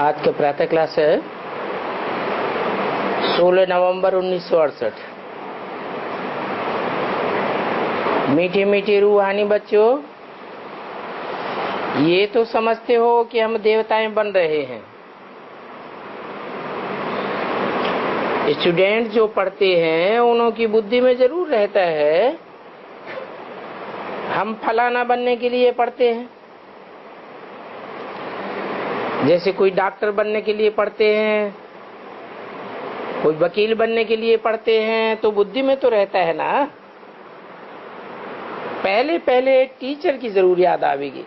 आज का प्रातः क्लास है 16 नवंबर 1968। मीठी मीठी रूहानी बच्चों, ये तो समझते हो कि हम देवताएं बन रहे हैं। स्टूडेंट जो पढ़ते हैं उन्हों की बुद्धि में जरूर रहता है हम फलाना बनने के लिए पढ़ते हैं। जैसे कोई डॉक्टर बनने के लिए पढ़ते हैं, कोई वकील बनने के लिए पढ़ते हैं, तो बुद्धि में तो रहता है ना। पहले पहले टीचर की जरूर याद आवेगी।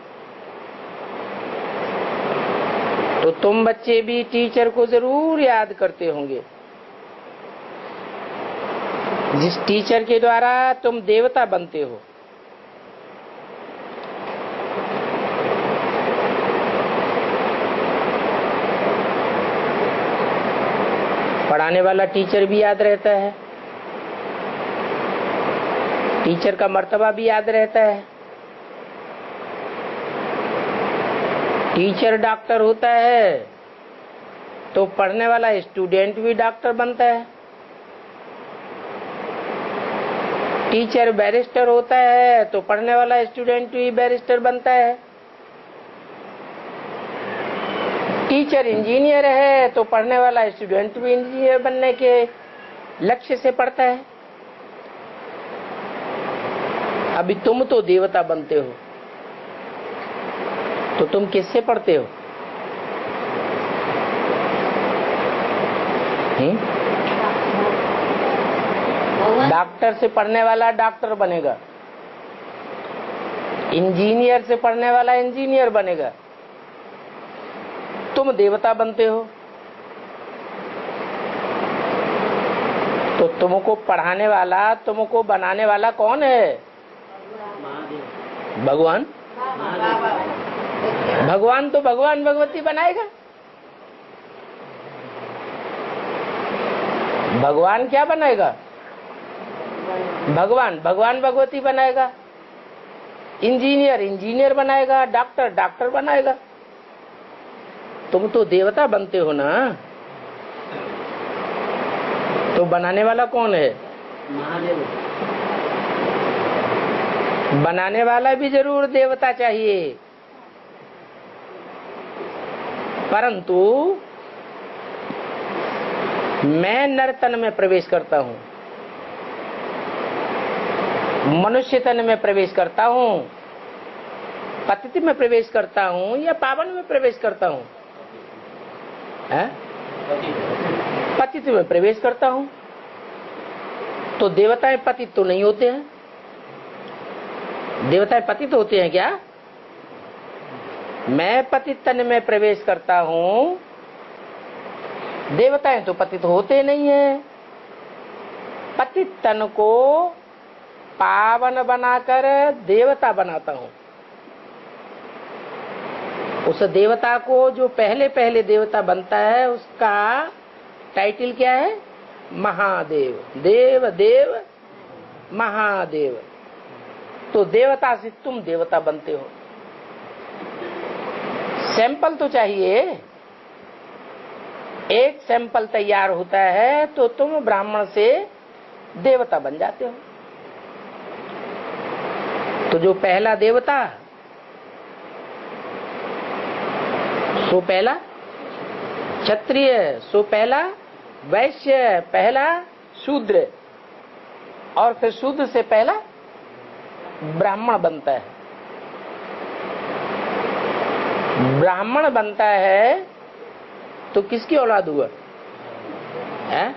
तो तुम बच्चे भी टीचर को जरूर याद करते होंगे, जिस टीचर के द्वारा तुम देवता बनते हो। पढ़ाने वाला टीचर भी याद रहता है, टीचर का मर्तबा भी याद रहता है। टीचर डॉक्टर होता है तो पढ़ने वाला स्टूडेंट भी डॉक्टर बनता है। टीचर बैरिस्टर होता है तो पढ़ने वाला स्टूडेंट भी बैरिस्टर बनता है। टीचर इंजीनियर है तो पढ़ने वाला स्टूडेंट भी इंजीनियर बनने के लक्ष्य से पढ़ता है। अभी तुम तो देवता बनते हो, तो तुम किससे पढ़ते हो? डॉक्टर से पढ़ने वाला डॉक्टर बनेगा, इंजीनियर से पढ़ने वाला इंजीनियर बनेगा। तुम देवता बनते हो, तो तुमको पढ़ाने वाला, तुमको बनाने वाला कौन है? भगवान। भगवान तो भगवान भगवती बनाएगा। भगवान क्या बनाएगा? भगवान भगवान भगवती बनाएगा। इंजीनियर इंजीनियर बनाएगा, डॉक्टर डॉक्टर बनाएगा। तुम तो देवता बनते हो ना। तो बनाने वाला कौन है? महादेव। बनाने वाला भी जरूर देवता चाहिए, परंतु मैं नर तन में प्रवेश करता हूं, मनुष्य तन में प्रवेश करता हूं, पतित में प्रवेश करता हूं या पावन में प्रवेश करता हूं? पतित में प्रवेश करता हूं। तो देवताएं पतित तो नहीं होते हैं। देवताएं पतित होते हैं क्या? मैं पतित तन में प्रवेश करता हूं, देवताएं तो पतित होते नहीं है। पतित तन को पावन बनाकर देवता बनाता हूं। उस देवता को जो पहले पहले देवता बनता है उसका टाइटल क्या है? महादेव। देव देव महादेव। तो देवता से तुम देवता बनते हो। सैंपल तो चाहिए। एक सैंपल तैयार होता है तो तुम ब्राह्मण से देवता बन जाते हो। तो जो पहला देवता सो पहला क्षत्रिय, सो पहला वैश्य, पहला शूद्र, और फिर शूद्र से पहला ब्राह्मण बनता है। ब्राह्मण बनता है तो किसकी औलाद हुआ है?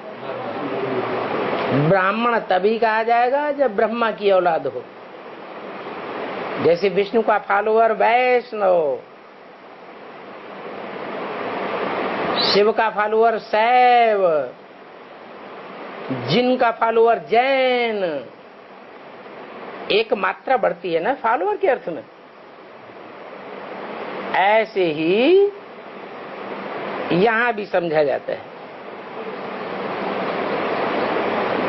ब्राह्मण तभी कहा जाएगा जब ब्रह्मा की औलाद हो। जैसे विष्णु का फॉलोअर वैष्णव, शिव का फॉलोअर शैव, जिन का फॉलोअर जैन। एक मात्रा बढ़ती है ना फॉलोअर के अर्थ में। ऐसे ही यहां भी समझा जाता है।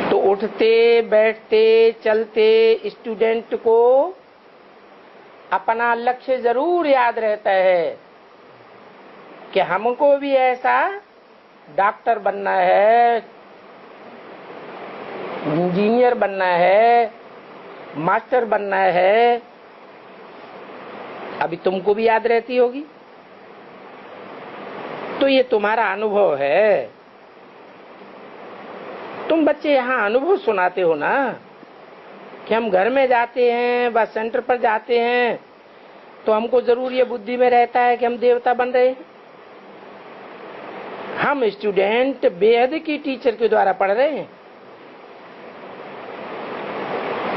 तो उठते बैठते चलते स्टूडेंट को अपना लक्ष्य जरूर याद रहता है। कि हमको भी ऐसा डॉक्टर बनना है, इंजीनियर बनना है, मास्टर बनना है। अभी तुमको भी याद रहती होगी। तो ये तुम्हारा अनुभव है। तुम बच्चे यहाँ अनुभव सुनाते हो ना, कि हम घर में जाते हैं, बस सेंटर पर जाते हैं, तो हमको जरूर ये बुद्धि में रहता है कि हम देवता बन रहे हैं। हम स्टूडेंट बेहद की टीचर के द्वारा पढ़ रहे हैं,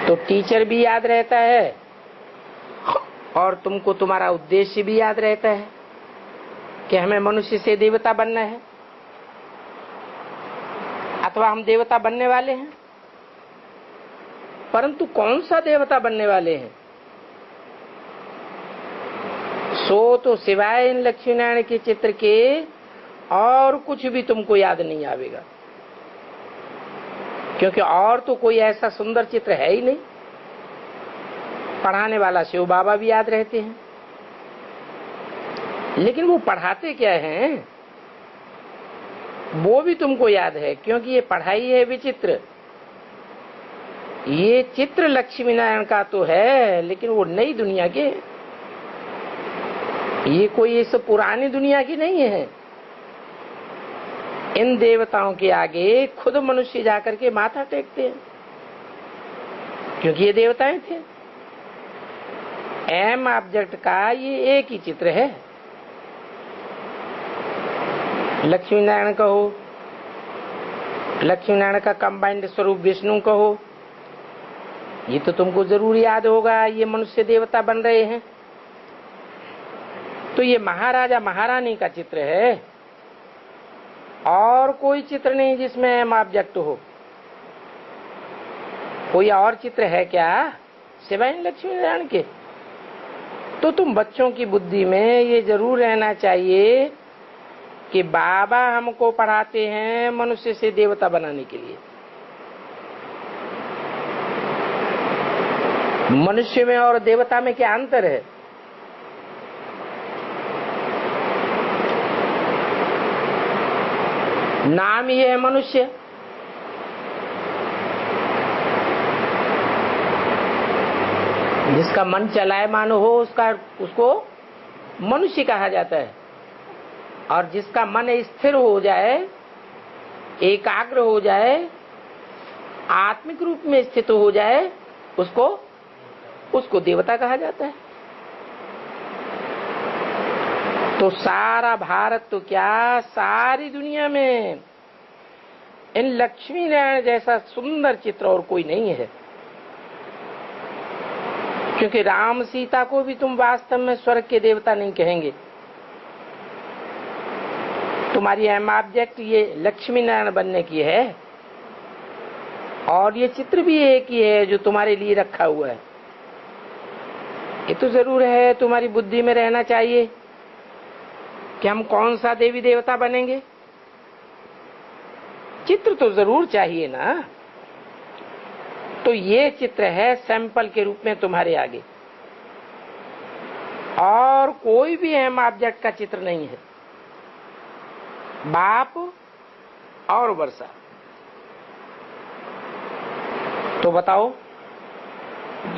तो टीचर भी याद रहता है और तुमको तुम्हारा उद्देश्य भी याद रहता है कि हमें मनुष्य से देवता बनना है, अथवा हम देवता बनने वाले हैं। परंतु कौन सा देवता बनने वाले हैं, सो तो सिवाय इन लक्ष्मी नारायण के चित्र के और कुछ भी तुमको याद नहीं आवेगा, क्योंकि और तो कोई ऐसा सुंदर चित्र है ही नहीं। पढ़ाने वाला शिव बाबा भी याद रहते हैं, लेकिन वो पढ़ाते क्या हैं वो भी तुमको याद है, क्योंकि ये पढ़ाई है विचित्र। ये चित्र लक्ष्मी नारायण का तो है, लेकिन वो नई दुनिया के, ये कोई इस पुरानी दुनिया की नहीं है। इन देवताओं के आगे खुद मनुष्य जाकर के माथा टेकते हैं, क्योंकि ये देवताएं थे। एम ऑब्जेक्ट का ये एक ही चित्र है। लक्ष्मी नारायण कहो, लक्ष्मी नारायण का कंबाइंड स्वरूप विष्णु कहो, ये तो तुमको जरूर याद होगा। ये मनुष्य देवता बन रहे हैं, तो ये महाराजा महारानी का चित्र है, और कोई चित्र नहीं जिसमें एम ऑब्जेक्ट हो। कोई और चित्र है क्या सिवाय लक्ष्मी नारायण के? तो तुम बच्चों की बुद्धि में ये जरूर रहना चाहिए कि बाबा हमको पढ़ाते हैं मनुष्य से देवता बनाने के लिए। मनुष्य में और देवता में क्या अंतर है? नाम ही है मनुष्य। जिसका मन चलायमान हो उसको मनुष्य कहा जाता है, और जिसका मन स्थिर हो जाए, एकाग्र हो जाए, आत्मिक रूप में स्थित हो जाए, उसको देवता कहा जाता है। तो सारा भारत तो क्या, सारी दुनिया में इन लक्ष्मी नारायण जैसा सुंदर चित्र और कोई नहीं है। क्योंकि राम सीता को भी तुम वास्तव में स्वर्ग के देवता नहीं कहेंगे। तुम्हारी एम ऑब्जेक्ट ये लक्ष्मी नारायण बनने की है, और ये चित्र भी एक ही है जो तुम्हारे लिए रखा हुआ है। ये तो जरूर है, तुम्हारी बुद्धि में रहना चाहिए कि हम कौन सा देवी देवता बनेंगे। चित्र तो जरूर चाहिए ना। तो ये चित्र है सैंपल के रूप में तुम्हारे आगे, और कोई भी एम ऑब्जेक्ट का चित्र नहीं है। बाप और वर्षा। तो बताओ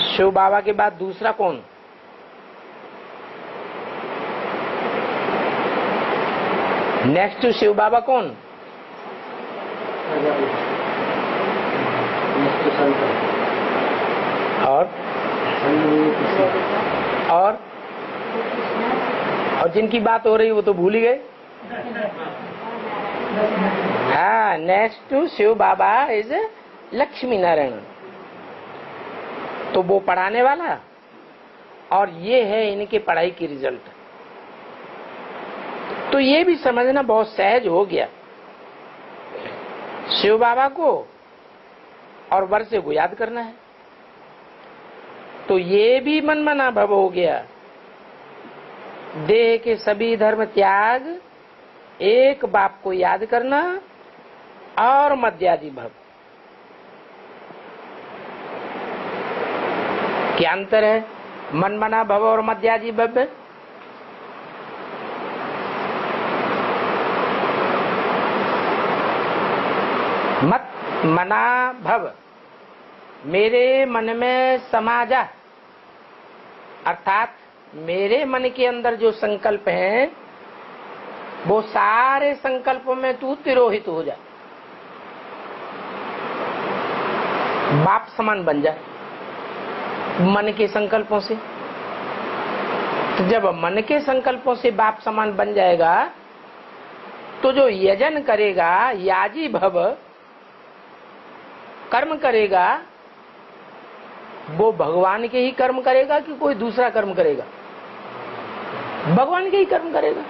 शिव बाबा के बाद दूसरा कौन? नेक्स्ट टू शिव बाबा कौन? और जिनकी बात हो रही वो तो भूल ही गए। हाँ, next to Shiv Baba is Lakshmi Narayan. तो वो पढ़ाने वाला, और ये है इनके पढ़ाई की रिजल्ट। तो ये भी समझना बहुत सहज हो गया। शिव बाबा को और वर्षे को याद करना है, तो ये भी मनमना भव हो गया। देह के सभी धर्म त्याग, एक बाप को याद करना, और मध्यादि भव। क्या अंतर है मनमना भव और मध्यादि भव में? मत मना भव, मेरे मन में समा जा, अर्थात मेरे मन के अंदर जो संकल्प हैं वो सारे संकल्पों में तू तिरोहित हो जा, बाप समान बन जा मन के संकल्पों से। तो जब मन के संकल्पों से बाप समान बन जाएगा तो जो यजन करेगा, याजी भव, कर्म करेगा, वो भगवान के ही कर्म करेगा कि कोई दूसरा कर्म करेगा? भगवान के ही कर्म करेगा।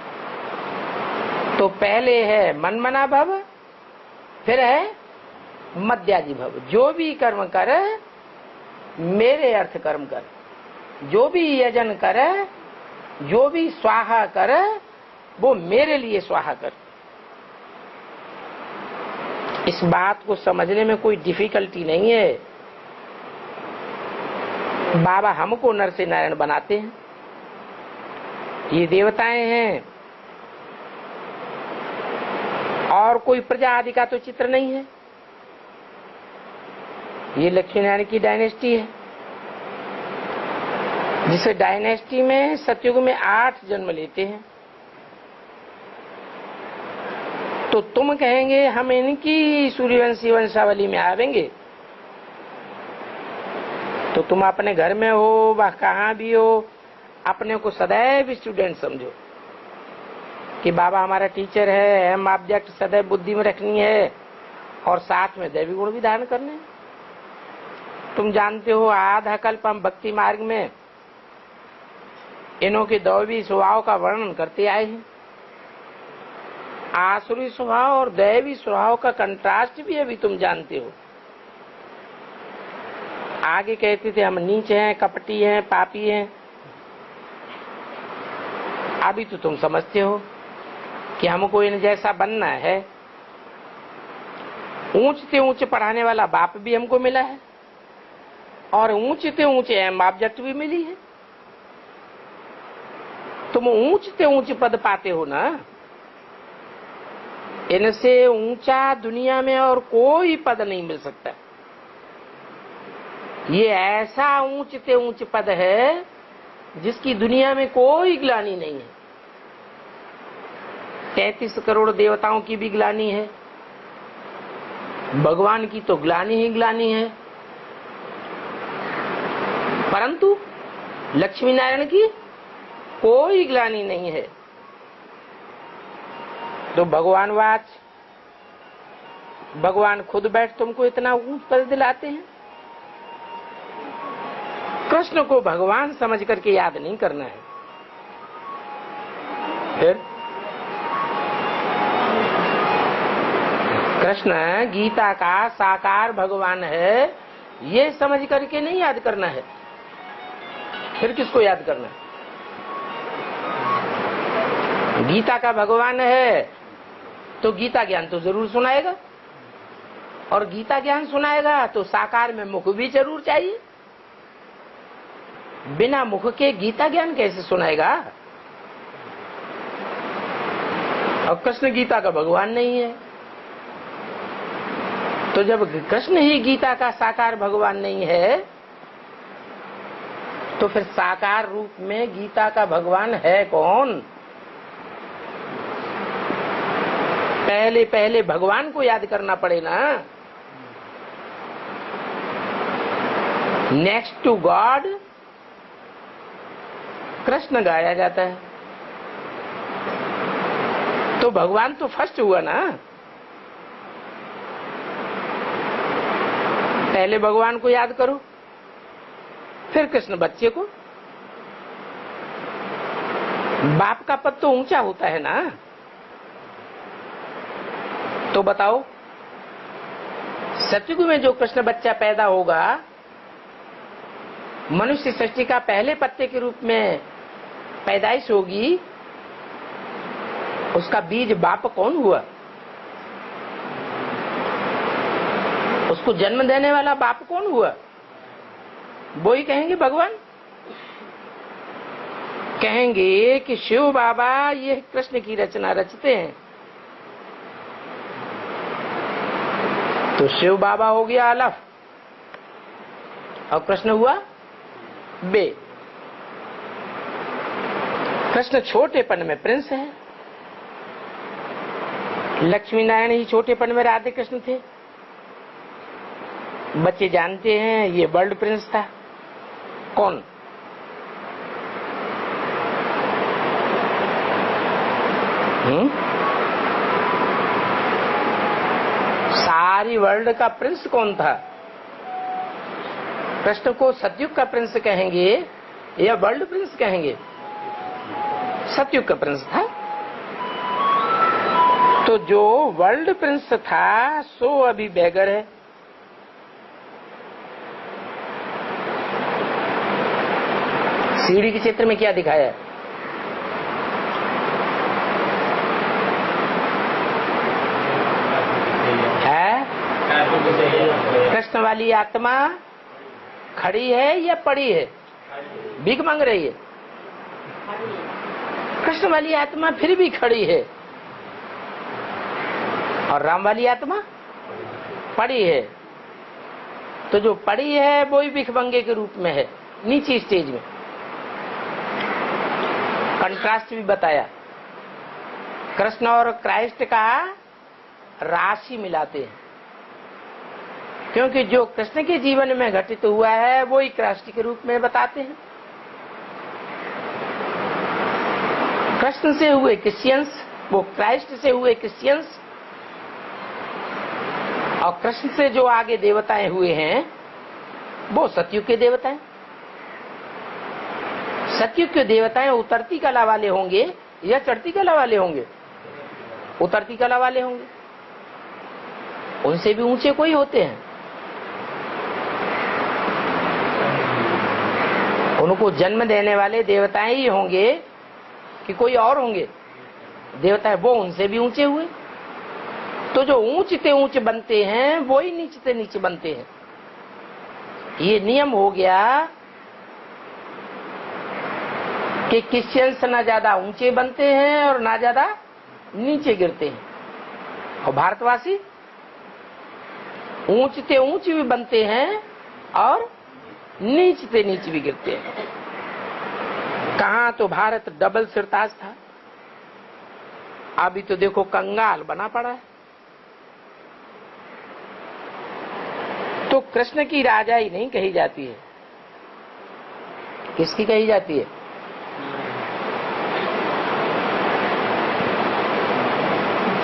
तो पहले है मन मना भव, फिर है मद्याजी भव। जो भी कर्म करे मेरे अर्थ कर्म कर, जो भी यजन करे, जो भी स्वाहा करे वो मेरे लिए स्वाहा कर। इस बात को समझने में कोई डिफिकल्टी नहीं है। बाबा हमको नर से नारायण बनाते हैं, ये देवताएं हैं और कोई प्रजा आदि का तो चित्र नहीं है। ये लक्ष्मी नारायण की डायनेस्टी है, जिस डायनेस्टी में सतयुग में 8 जन्म लेते हैं। तो तुम कहेंगे हम इनकी सूर्यवंशी वंशावली में आवेंगे, तो तुम अपने घर में हो वह कहाँ भी हो, अपने को सदैव स्टूडेंट समझो कि बाबा हमारा टीचर है, हम ऑब्जेक्ट सदैव बुद्धि में रखनी है और साथ में दैवी गुण भी धारण करने। तुम जानते हो आधा कल्प हम भक्ति मार्ग में इन्हों के दैवी स्वभाव का वर्णन करते आए हैं। आसुरी स्वभाव और दैवी स्वभाव का कंट्रास्ट भी अभी तुम जानते हो। आगे कहते थे हम नीच हैं, कपटी हैं, पापी हैं। अभी तो तुम समझते हो कि हमको इन जैसा बनना है। ऊंच से ऊंच पढ़ाने वाला बाप भी हमको मिला है और ऊंचे से ऊंचे एम ऑब्जेक्ट भी मिली है। तुम ऊंच से ऊंच पद पाते हो ना, इनसे ऊंचा दुनिया में और कोई पद नहीं मिल सकता। ये ऐसा ऊंच से ऊंच पद है जिसकी दुनिया में कोई ग्लानि नहीं है। 33 करोड़ देवताओं की भी ग्लानि है, भगवान की तो ग्लानि ही ग्लानि है, परंतु लक्ष्मी नारायण की कोई ग्लानि नहीं है। तो भगवान वाच, भगवान खुद बैठ तुमको इतना ऊंच पद दिलाते हैं। कृष्ण को भगवान समझ करके याद नहीं करना है। फिर कृष्ण गीता का साकार भगवान है, ये समझ करके नहीं याद करना है। फिर किसको याद करना है? गीता का भगवान है तो गीता ज्ञान तो जरूर सुनाएगा, और गीता ज्ञान सुनाएगा तो साकार में मुख भी जरूर चाहिए। बिना मुख के गीता ज्ञान कैसे सुनाएगा? और कृष्ण गीता का भगवान नहीं है, तो जब कृष्ण ही गीता का साकार भगवान नहीं है तो फिर साकार रूप में गीता का भगवान है कौन? पहले पहले भगवान को याद करना पड़े ना। नेक्स्ट टू गॉड कृष्ण गाया जाता है, तो भगवान तो फर्स्ट हुआ ना। पहले भगवान को याद करो, फिर कृष्ण बच्चे को। बाप का पद तो ऊंचा होता है ना। तो बताओ, सतयुग में जो कृष्ण बच्चा पैदा होगा, मनुष्य सृष्टि का पहले पत्ते के रूप में पैदाइश होगी, उसका बीज बाप कौन हुआ? उसको जन्म देने वाला बाप कौन हुआ? वो ही कहेंगे भगवान। कहेंगे कि शिव बाबा ये कृष्ण की रचना रचते हैं। तो शिव बाबा हो गया अलफ और कृष्ण हुआ बे। कृष्ण छोटेपन में प्रिंस है, लक्ष्मी नारायण ही छोटेपन में राधे कृष्ण थे। बच्चे जानते हैं ये वर्ल्ड प्रिंस था। कौन? सारी वर्ल्ड का प्रिंस कौन था? कृष्ण को सतयुग का प्रिंस कहेंगे या वर्ल्ड प्रिंस कहेंगे? सतयुग का प्रिंस था। तो जो वर्ल्ड प्रिंस था सो अभी बेगर है। सीढ़ी के चित्र में क्या दिखाया है? कृष्ण वाली आत्मा खड़ी है या पड़ी है? भीख मांग रही है। कृष्ण वाली आत्मा फिर भी खड़ी है और राम वाली आत्मा पड़ी है। तो जो पड़ी है वो ही भिखमंगे के रूप में है, नीची स्टेज में। कंट्रास्ट भी बताया। कृष्ण और क्राइस्ट का राशि मिलाते हैं, क्योंकि जो कृष्ण के जीवन में घटित हुआ है वो ही क्राइस्ट के रूप में बताते हैं। कृष्ण से हुए क्रिश्चियंस वो क्राइस्ट से हुए क्रिश्चियंस, और कृष्ण से जो आगे देवताएं हुए हैं वो सतयुग के देवताएं। सतयुग के देवताएं उतरती कला वाले होंगे या चढ़ती कला वाले होंगे? उतरती कला वाले होंगे। उनसे भी ऊंचे कोई होते हैं? उनको जन्म देने वाले देवताएं ही होंगे कि कोई और होंगे? देवता है वो उनसे भी ऊंचे हुए। तो जो ऊंचते ऊंच बनते हैं वो ही नीचते नीचे बनते हैं। ये नियम हो गया कि क्रिश्चियंस ना ज्यादा ऊंचे बनते हैं और ना ज्यादा नीचे गिरते हैं, और भारतवासी ऊंचते ऊंच भी बनते हैं और नीचते नीचे भी गिरते हैं। कहाँ तो भारत डबल सिरताज था, अभी तो देखो कंगाल बना पड़ा है। तो कृष्ण की राजाई नहीं कही जाती है, किसकी कही जाती है?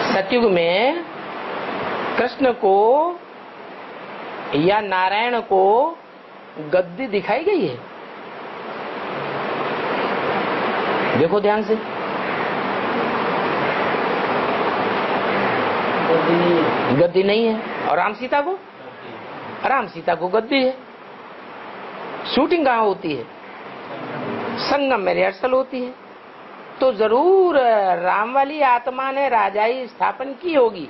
सतयुग में कृष्ण को या नारायण को गद्दी दिखाई गई है। देखो ध्यान से, गद्दी नहीं है। और राम सीता को, राम सीता को गद्दी है। शूटिंग कहाँ होती है? संगम में रिहर्सल होती है। तो जरूर राम वाली आत्मा ने राजाई स्थापन की होगी।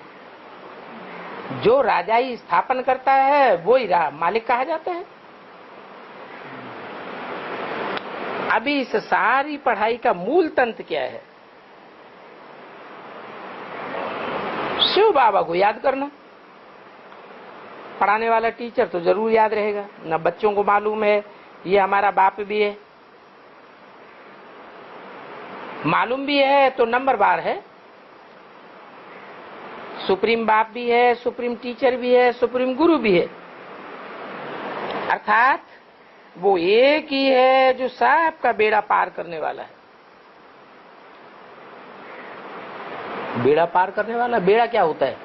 जो राजाई स्थापन करता है वो ही मालिक कहा जाता है। अभी इस सारी पढ़ाई का मूल तंत्र क्या है? शिव बाबा को याद करना। पढ़ाने वाला टीचर तो जरूर याद रहेगा ना। बच्चों को मालूम है ये हमारा बाप भी है, मालूम भी है तो नंबर बार है। सुप्रीम बाप भी है, सुप्रीम टीचर भी है, सुप्रीम गुरु भी है। अर्थात वो एक ही है जो सबका बेड़ा पार करने वाला है। बेड़ा पार करने वाला, बेड़ा क्या होता है?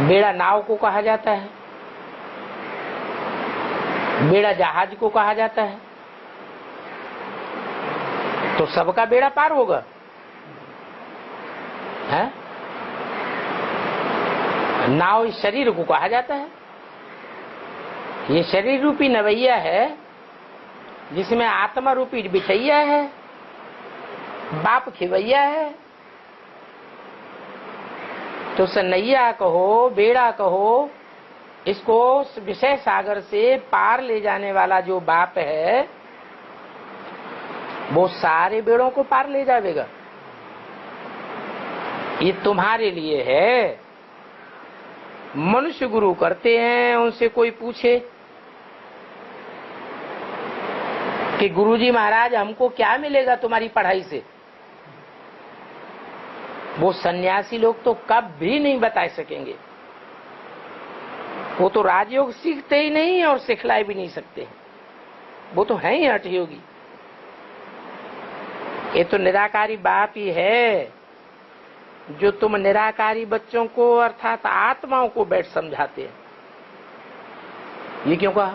बेड़ा नाव को कहा जाता है, बेड़ा जहाज को कहा जाता है। तो सबका बेड़ा पार होगा है? नाव इस शरीर को कहा जाता है। ये शरीर रूपी नवैया है जिसमें आत्मा रूपी बिछैया है, बाप खिवैया है। तो सनैया कहो, बेड़ा कहो, इसको विषय सागर से पार ले जाने वाला जो बाप है वो सारे बेड़ों को पार ले जाएगा। ये तुम्हारे लिए है। मनुष्य गुरु करते हैं, उनसे कोई पूछे कि गुरुजी महाराज हमको क्या मिलेगा तुम्हारी पढ़ाई से, वो सन्यासी लोग तो कभी नहीं बता सकेंगे। वो तो राजयोग सीखते ही नहीं और सिखलाए भी नहीं सकते, वो तो है ही हठ योगी। ये तो निराकारी बाप ही है जो तुम निराकारी बच्चों को अर्थात आत्माओं को बैठ समझाते हैं। ये क्यों कहा?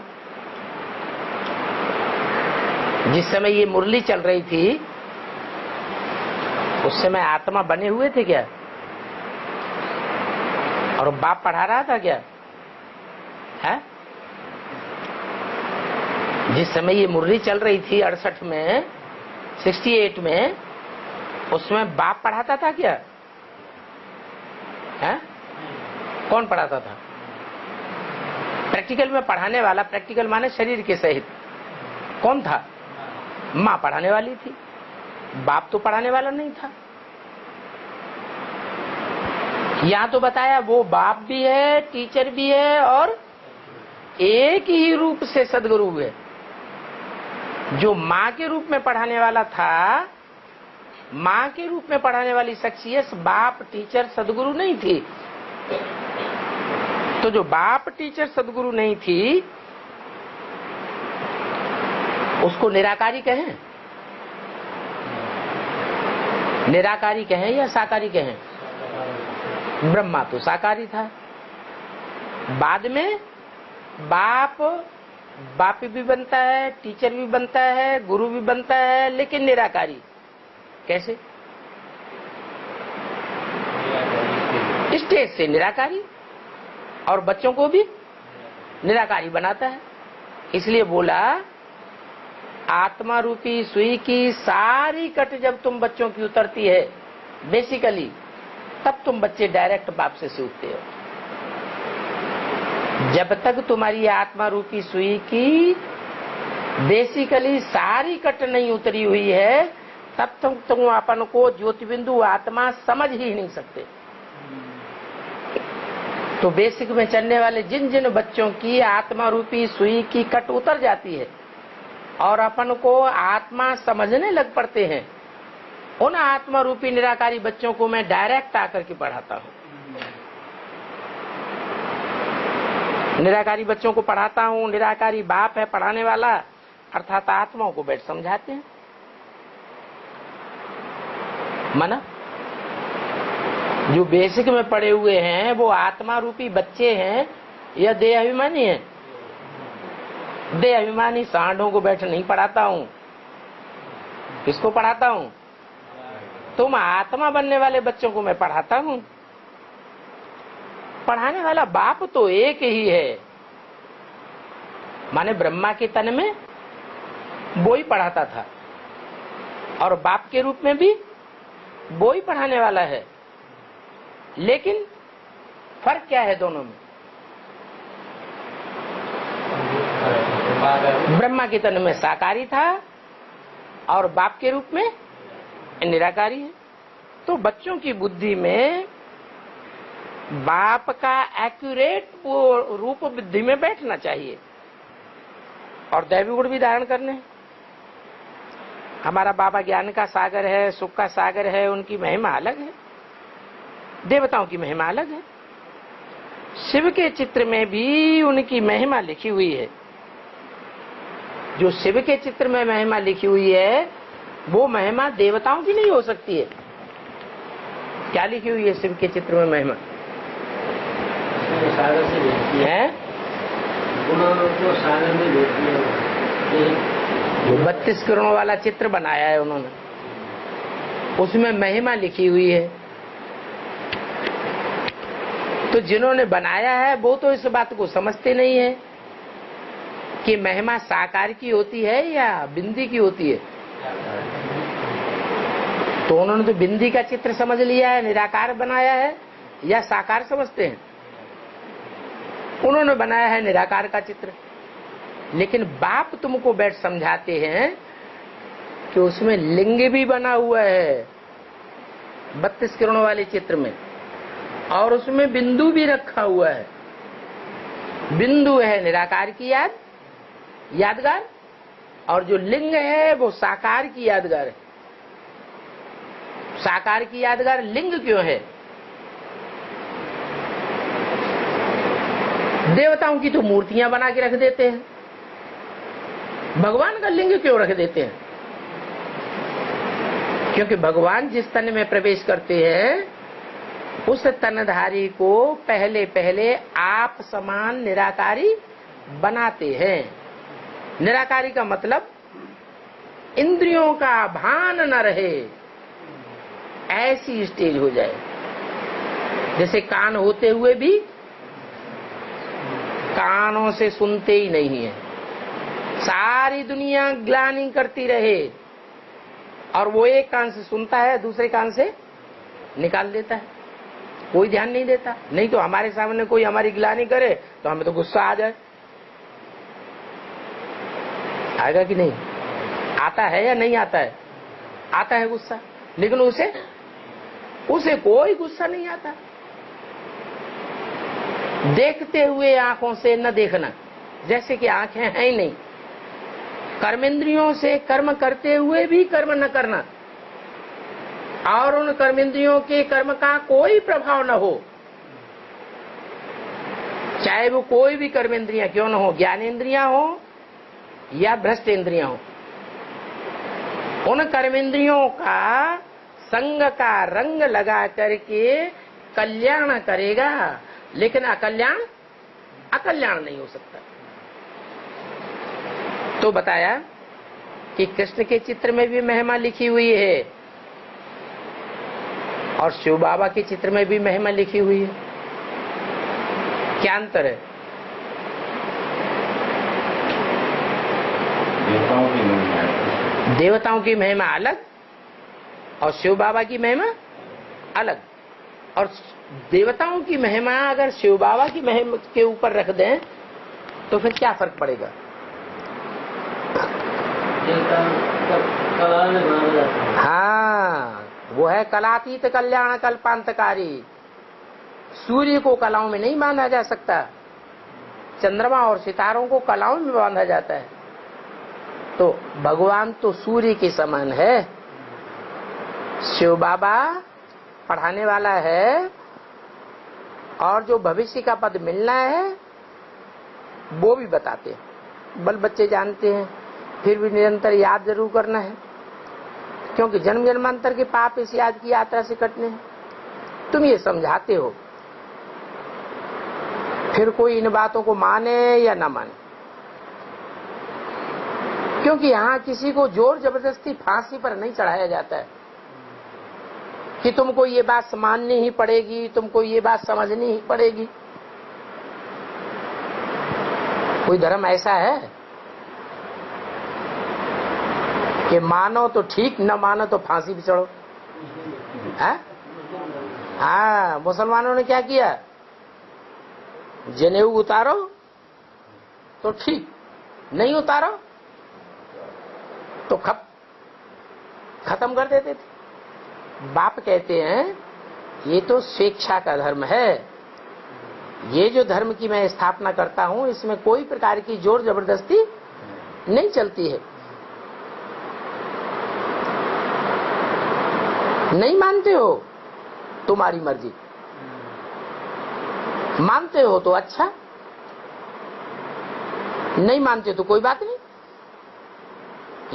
जिस समय ये मुरली चल रही थी उस समय आत्मा बने हुए थे क्या? और बाप पढ़ा रहा था क्या? है? जिस समय ये मुरली चल रही थी 68 में 68 में, उसमें बाप पढ़ाता था क्या? है? कौन पढ़ाता था? प्रैक्टिकल में पढ़ाने वाला, प्रैक्टिकल माने शरीर के सहित, कौन था? माँ पढ़ाने वाली थी, बाप तो पढ़ाने वाला नहीं था। यहाँ तो बताया वो बाप भी है, टीचर भी है और एक ही रूप से सदगुरु है। जो माँ के रूप में पढ़ाने वाला था, माँ के रूप में पढ़ाने वाली शख्सियत बाप, टीचर, सदगुरु नहीं थी। तो जो बाप, टीचर, सदगुरु नहीं थी उसको निराकारी कहें? निराकारी कहें या साकारी कहें? ब्रह्मा तो साकारी था। बाद में बाप भी बनता है, टीचर भी बनता है, गुरु भी बनता है, लेकिन निराकारी कैसे? स्टेज से निराकारी और बच्चों को भी निराकारी बनाता है। इसलिए बोला आत्मा रूपी सुई की सारी कट जब तुम बच्चों की उतरती है बेसिकली, तब तुम बच्चे डायरेक्ट बाप से सीखते हो। जब तक तुम्हारी आत्मा रूपी सुई की बेसिकली सारी कट नहीं उतरी हुई है, तब तक तुम अपन को ज्योति बिंदु आत्मा समझ ही नहीं सकते। तो बेसिक में चलने वाले जिन जिन बच्चों की आत्मा रूपी सुई की कट उतर जाती है और अपन को आत्मा समझने लग पड़ते हैं, उन आत्मा रूपी निराकारी बच्चों को मैं डायरेक्ट आकर के पढ़ाता हूँ। निराकारी बच्चों को पढ़ाता हूँ, निराकारी बाप है पढ़ाने वाला, अर्थात आत्माओं को बैठ समझाते हैं। माना जो बेसिक में पढ़े हुए हैं वो आत्मा रूपी बच्चे हैं या देह अभिमानी है? देह अभिमानी सांडों को बैठ नहीं पढ़ाता हूँ। किसको पढ़ाता हूँ? तुम आत्मा बनने वाले बच्चों को मैं पढ़ाता हूँ। पढ़ाने वाला बाप तो एक ही है, माने ब्रह्मा के तन में वो ही पढ़ाता था और बाप के रूप में भी वो ही पढ़ाने वाला है। लेकिन फर्क क्या है दोनों में? ब्रह्मा के तन में साकारी था और बाप के रूप में निराकारी है। तो बच्चों की बुद्धि में बाप का एक्यूरेट वो रूप बुद्धि में बैठना चाहिए और दैवी गुण भी धारण करने। हमारा बाबा ज्ञान का सागर है, सुख का सागर है, उनकी महिमा अलग है, देवताओं की महिमा अलग है। शिव के चित्र में भी उनकी महिमा लिखी हुई है। जो शिव के चित्र में महिमा लिखी हुई है वो महिमा देवताओं की नहीं हो सकती है। क्या लिखी हुई है शिव के चित्र में महिमा? सागर से है को सागर में जो 32 किरणों वाला चित्र बनाया है उन्होंने, उसमें महिमा लिखी हुई है। तो जिन्होंने बनाया है वो तो इस बात को समझते नहीं है कि महिमा साकार की होती है या बिंदी की होती है। तो उन्होंने तो बिंदी का चित्र समझ लिया है, निराकार बनाया है, या साकार समझते हैं? उन्होंने बनाया है निराकार का चित्र। लेकिन बाप तुमको बैठ समझाते हैं कि उसमें लिंग भी बना हुआ है 32 किरणों वाले चित्र में, और उसमें बिंदु भी रखा हुआ है। बिंदु है निराकार की यादगार, और जो लिंग है वो साकार की यादगार है। साकार की यादगार लिंग क्यों है? देवताओं की तो मूर्तियां बना के रख देते हैं, भगवान का लिंग क्यों रख देते हैं? क्योंकि भगवान जिस तन में प्रवेश करते हैं उस तनधारी को पहले पहले आप समान निराकारी बनाते हैं। निराकारी का मतलब इंद्रियों का भान न रहे, ऐसी स्टेज हो जाए। जैसे कान होते हुए भी कानों से सुनते ही नहीं है, सारी दुनिया ग्लानि करती रहे और वो एक कान से सुनता है, दूसरे कान से निकाल देता है, कोई ध्यान नहीं देता। नहीं तो हमारे सामने कोई हमारी ग्लानि करे तो हमें तो गुस्सा आ जाए। आएगा कि नहीं? आता है या नहीं आता है? आता है गुस्सा, लेकिन उसे कोई गुस्सा नहीं आता। देखते हुए आंखों से न देखना, जैसे कि आंखें हैं ही नहीं। कर्मेंद्रियों से कर्म करते हुए भी कर्म न करना, और उन कर्मेंद्रियों के कर्म का कोई प्रभाव न हो, चाहे वो कोई भी कर्मेंद्रियां क्यों न हो, ज्ञानेंद्रियां हो या भ्रष्ट इंद्रियां हो। उन कर्मेंद्रियों का संग का रंग लगा करके कल्याण करेगा, लेकिन अकल्याण नहीं हो सकता। तो बताया कि कृष्ण के चित्र में भी महिमा लिखी हुई है और शिव बाबा के चित्र में भी महिमा लिखी हुई है। क्या अंतर है? देवताओं की महिमा अलग और शिव बाबा की महिमा अलग। और देवताओं की महिमा अगर शिव बाबा की महिमा के ऊपर रख दें तो फिर क्या फर्क पड़ेगा? हाँ, वो है कलातीत कल्याण कल्पांतकारी। सूर्य को कलाओं में नहीं बांधा जा सकता, चंद्रमा और सितारों को कलाओं में बांधा जाता है। तो भगवान तो सूर्य के समान है, शिव बाबा पढ़ाने वाला है, और जो भविष्य का पद मिलना है वो भी बताते हैं। बल बच्चे जानते हैं, फिर भी निरंतर याद जरूर करना है, क्योंकि जन्म जन्मांतर के पाप इस याद की यात्रा से कटने हैं। तुम ये समझाते हो, फिर कोई इन बातों को माने या ना माने, क्योंकि यहाँ किसी को जोर जबरदस्ती फांसी पर नहीं चढ़ाया जाता है कि तुमको ये बात माननी ही पड़ेगी, तुमको ये बात समझनी ही पड़ेगी। कोई धर्म ऐसा है कि मानो तो ठीक, न मानो तो फांसी पे चढ़ो? हाँ, मुसलमानों ने क्या किया? जनेऊ उतारो तो ठीक, नहीं उतारो तो खत्म कर देते थे। बाप कहते हैं ये तो स्वेच्छा का धर्म है, ये जो धर्म की मैं स्थापना करता हूं इसमें कोई प्रकार की जोर जबरदस्ती नहीं चलती है। नहीं मानते हो तुम्हारी मर्जी, मानते हो तो अच्छा, नहीं मानते तो कोई बात नहीं।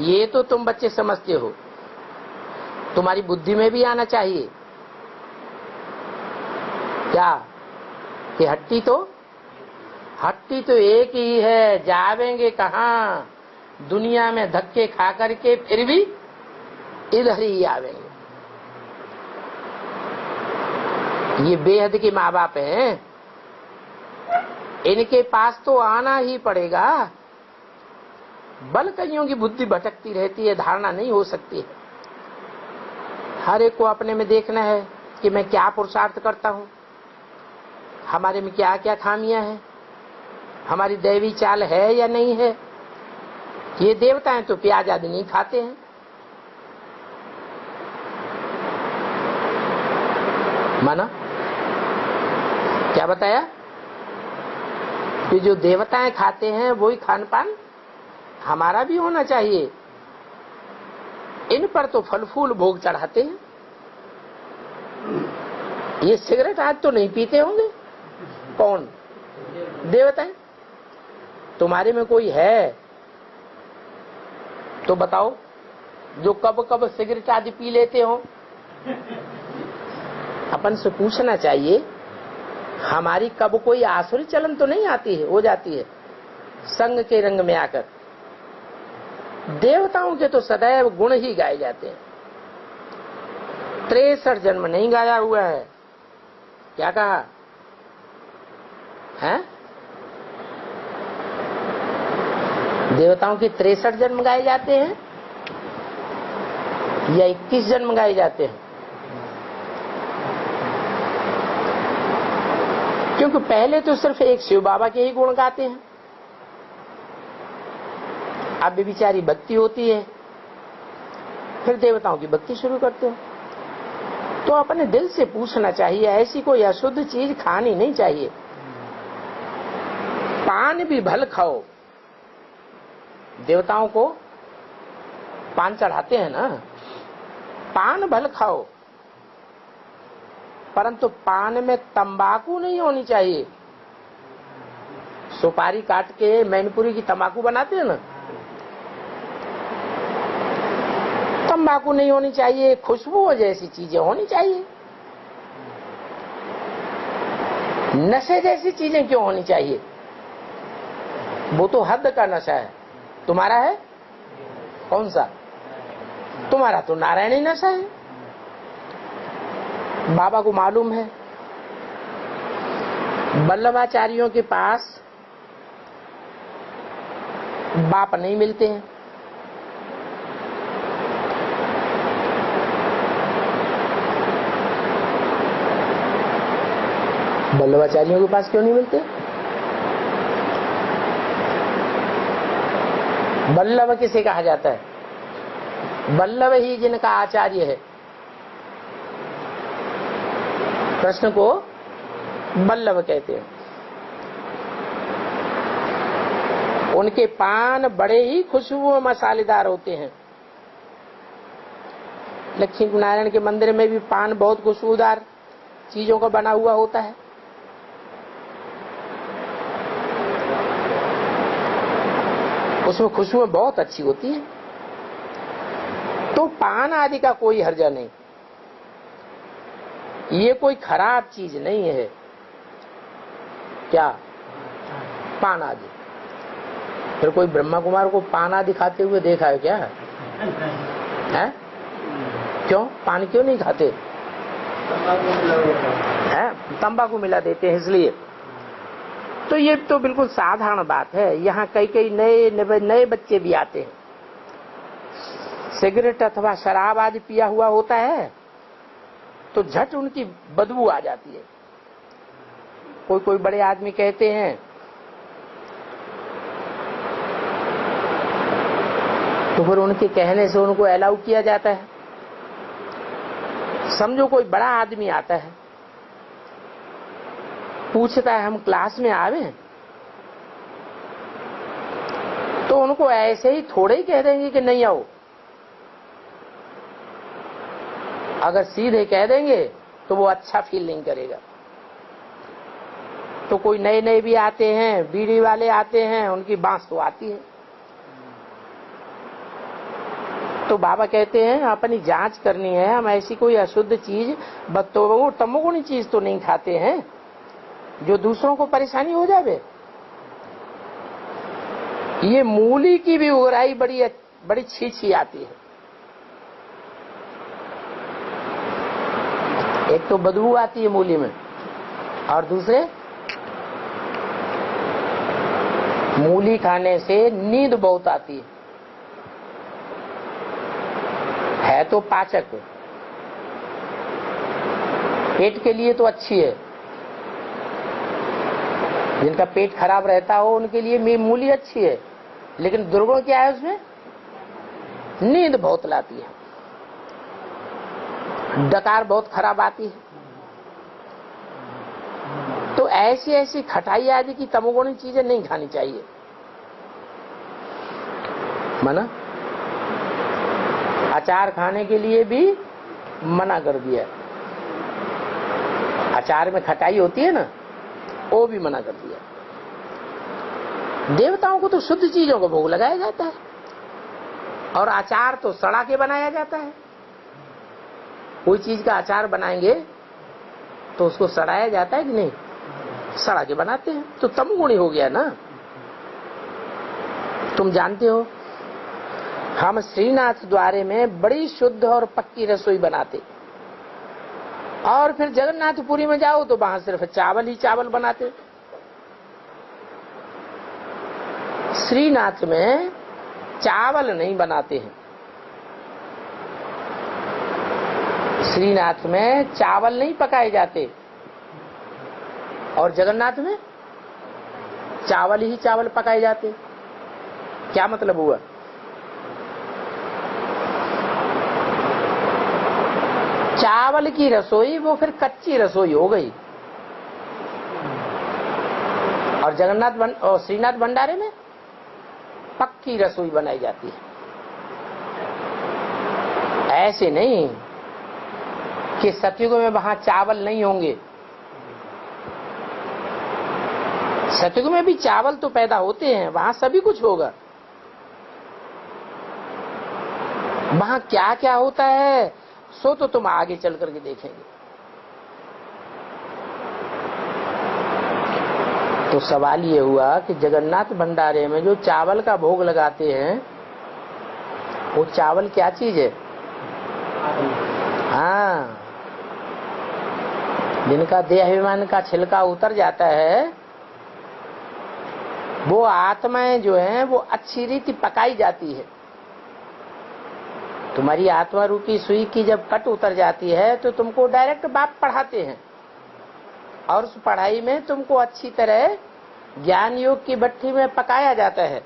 ये तो तुम बच्चे समझते हो, तुम्हारी बुद्धि में भी आना चाहिए। क्या कि हट्टी तो एक ही है, जावेंगे कहाँ? दुनिया में धक्के खा करके फिर भी इधर ही आवेंगे। ये बेहद के माँ बाप हैं, इनके पास तो आना ही पड़ेगा। बल कईयों की बुद्धि भटकती रहती है, धारणा नहीं हो सकती है। हर एक को अपने में देखना है कि मैं क्या पुरुषार्थ करता हूँ, हमारे में क्या क्या खामियां हैं, हमारी दैवी चाल है या नहीं है। ये देवताएं तो प्याज आदि नहीं खाते हैं, माना क्या बताया कि जो देवताएं खाते हैं वही खान पान हमारा भी होना चाहिए। इन पर तो फल फूल भोग चढ़ाते हैं। ये सिगरेट आज तो नहीं पीते होंगे। कौन? देवताएं। तुम्हारे में कोई है तो बताओ जो कब कब सिगरेट आदि पी लेते हो। अपन से पूछना चाहिए हमारी कब कोई आसुरी चलन तो नहीं आती है, हो जाती है संग के रंग में आकर। देवताओं के तो सदैव गुण ही गाए जाते हैं। 63 जन्म नहीं गाया हुआ है। क्या कहा है? देवताओं की 63 जन्म गाए जाते हैं या 21 जन्म गाए जाते हैं? क्योंकि पहले तो सिर्फ एक शिव बाबा के ही गुण गाते हैं। अब बेचारी भक्ति होती है, फिर देवताओं की भक्ति शुरू करते हो। तो अपने दिल से पूछना चाहिए, ऐसी कोई अशुद्ध चीज खानी नहीं चाहिए। पान भी भल खाओ। देवताओं को पान चढ़ाते हैं ना, पान भल खाओ, परंतु पान में तंबाकू नहीं होनी चाहिए। सुपारी काट के मैनपुरी की तंबाकू बनाते हैं ना, तंबाकू नहीं होनी चाहिए। खुशबू जैसी चीजें होनी चाहिए। नशे जैसी चीजें क्यों होनी चाहिए? वो तो हद का नशा है। तुम्हारा है कौन सा? तुम्हारा तो नारायणी नशा है। बाबा को मालूम है वल्लभाचार्यों के पास बाप नहीं मिलते हैं। वल्लभाचार्यों के पास क्यों नहीं मिलते? वल्लभ किसे कहा जाता है? वल्लभ ही जिनका आचार्य है। कृष्ण को वल्लभ कहते हैं। उनके पान बड़े ही खुशबू मसालेदार होते हैं। लक्ष्मी नारायण के मंदिर में भी पान बहुत खुशबूदार चीजों का बना हुआ होता है। उसमें खुशबू बहुत अच्छी होती है। तो पान आदि का कोई हर्जा नहीं, ये कोई खराब चीज नहीं है। क्या पान आदि? फिर कोई ब्रह्मा कुमार को पान आदि खाते हुए देखा है क्या? है? क्यों पान क्यों नहीं खाते? तंबाकू मिला देते हैं इसलिए। तो ये तो बिल्कुल साधारण बात है। यहाँ कई कई नए बच्चे भी आते हैं। सिगरेट अथवा शराब आदि पिया हुआ होता है तो झट उनकी बदबू आ जाती है। कोई कोई बड़े आदमी कहते हैं तो फिर उनके कहने से उनको अलाउ किया जाता है। समझो कोई बड़ा आदमी आता है, पूछता है हम क्लास में आवे, तो उनको ऐसे ही थोड़े ही कह देंगे कि नहीं आओ। अगर सीधे कह देंगे तो वो अच्छा फील नहीं करेगा। तो कोई नए नए भी आते हैं, बीड़ी वाले आते हैं, उनकी बांस तो आती है। तो बाबा कहते हैं अपनी जांच करनी है। हम ऐसी कोई अशुद्ध चीज तमोगुणी चीज तो नहीं खाते हैं जो दूसरों को परेशानी हो जावे। ये मूली की भी उगराई बड़ी छीछी आती है। एक तो बदबू आती है मूली में, और दूसरे मूली खाने से नींद बहुत आती है तो पाचक, पेट के लिए तो अच्छी है। जिनका पेट खराब रहता हो उनके लिए मूली अच्छी है, लेकिन दुर्गुण क्या है उसमें? नींद बहुत लाती है, डकार बहुत खराब आती है। ऐसी ऐसी खटाई आदि की तमोगुणी चीजें नहीं खानी चाहिए। मना, अचार खाने के लिए भी मना कर दिया। अचार में खटाई होती है ना, वो भी मना कर दिया। देवताओं को तो शुद्ध चीजों का भोग लगाया जाता है, और अचार तो सड़ा के बनाया जाता है। कोई चीज का अचार बनाएंगे तो उसको सड़ाया जाता है कि नहीं? सड़ा के बनाते हैं, तो तमोगुणी हो गया ना। तुम जानते हो, हम श्रीनाथ द्वारे में बड़ी शुद्ध और पक्की रसोई बनाते, और फिर जगन्नाथपुरी में जाओ तो वहां सिर्फ चावल ही चावल बनाते। श्रीनाथ में चावल नहीं बनाते हैं। श्रीनाथ में चावल नहीं पकाए जाते, और जगन्नाथ में चावल ही चावल पकाए जाते। क्या मतलब हुआ? चावल की रसोई वो फिर कच्ची रसोई हो गई, और जगन्नाथ और श्रीनाथ भंडारे में पक्की रसोई बनाई जाती है। ऐसे नहीं कि सतयुग में वहां चावल नहीं होंगे। सतयुग में भी चावल तो पैदा होते हैं, वहां सभी कुछ होगा। वहां क्या क्या होता है सो तो तुम आगे चल करके देखेंगे। तो सवाल ये हुआ कि जगन्नाथ भंडारे में जो चावल का भोग लगाते हैं, वो चावल क्या चीज है? हाँ, जिनका देहाभिमान का छिलका उतर जाता है, वो आत्माएं जो हैं वो अच्छी रीति पकाई जाती है। तुम्हारी आत्मा रूपी सुई की जब कट उतर जाती है तो तुमको डायरेक्ट बाप पढ़ाते हैं, और उस पढ़ाई में तुमको अच्छी तरह ज्ञान योग की भट्ठी में पकाया जाता है।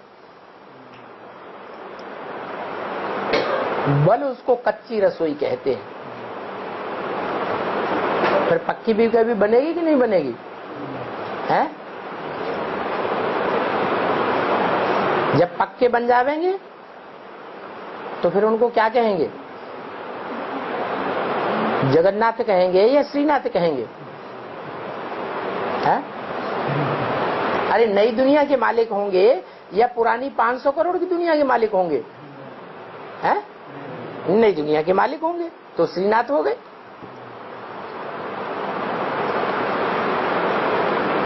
बल उसको कच्ची रसोई कहते हैं। फिर पक्की भी कभी बनेगी कि नहीं बनेगी? है? जब पक्के बन जावेंगे तो फिर उनको क्या कहेंगे? जगन्नाथ कहेंगे या श्रीनाथ कहेंगे? है? अरे नई दुनिया के मालिक होंगे या पुरानी 500 करोड़ की दुनिया के मालिक होंगे? हैं? नई दुनिया के मालिक होंगे तो श्रीनाथ हो गए।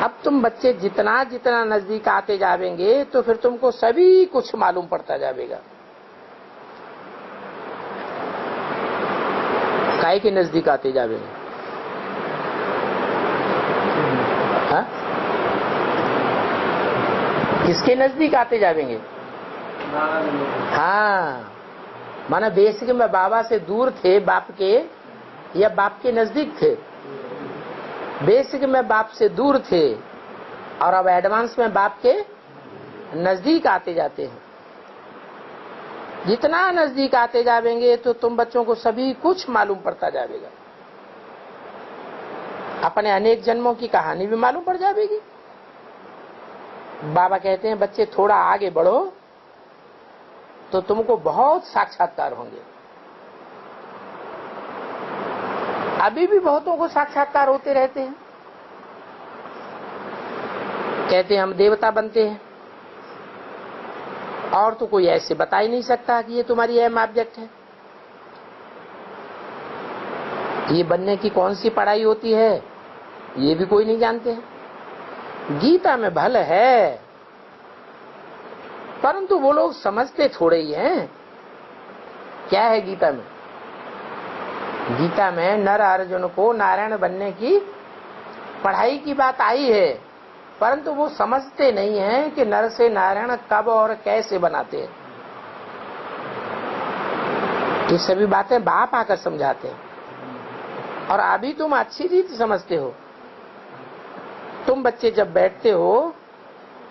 अब तुम बच्चे जितना जितना नजदीक आते जावेंगे तो फिर तुमको सभी कुछ मालूम पड़ता जाएगा। काय के नजदीक आते जावेंगे? हाँ? किसके नजदीक आते जावेंगे? हाँ, माना बेसिक में बाबा से दूर थे बाप के, या बाप के नजदीक थे? बेसिक में बाप से दूर थे, और अब एडवांस में बाप के नजदीक आते जाते हैं। जितना नजदीक आते जाएंगे तो तुम बच्चों को सभी कुछ मालूम पड़ता जाएगा। अपने अनेक जन्मों की कहानी भी मालूम पड़ जाएगी। बाबा कहते हैं बच्चे थोड़ा आगे बढ़ो तो तुमको बहुत साक्षात्कार होंगे। अभी भी बहुतों को साक्षात्कार होते रहते हैं। कहते हैं हम देवता बनते हैं, और तो कोई ऐसे बता ही नहीं सकता कि ये तुम्हारी अहम ऑब्जेक्ट है। ये बनने की कौन सी पढ़ाई होती है ये भी कोई नहीं जानते हैं। गीता में भल है, परंतु वो लोग समझते थोड़े ही हैं। क्या है गीता में? गीता में नर अर्जुन को नारायण बनने की पढ़ाई की बात आई है, परंतु वो समझते नहीं हैं कि नर से नारायण कब और कैसे बनाते हैं। ये सभी बातें बाप आकर समझाते हैं, और अभी तुम अच्छी रीति समझते हो। तुम बच्चे जब बैठते हो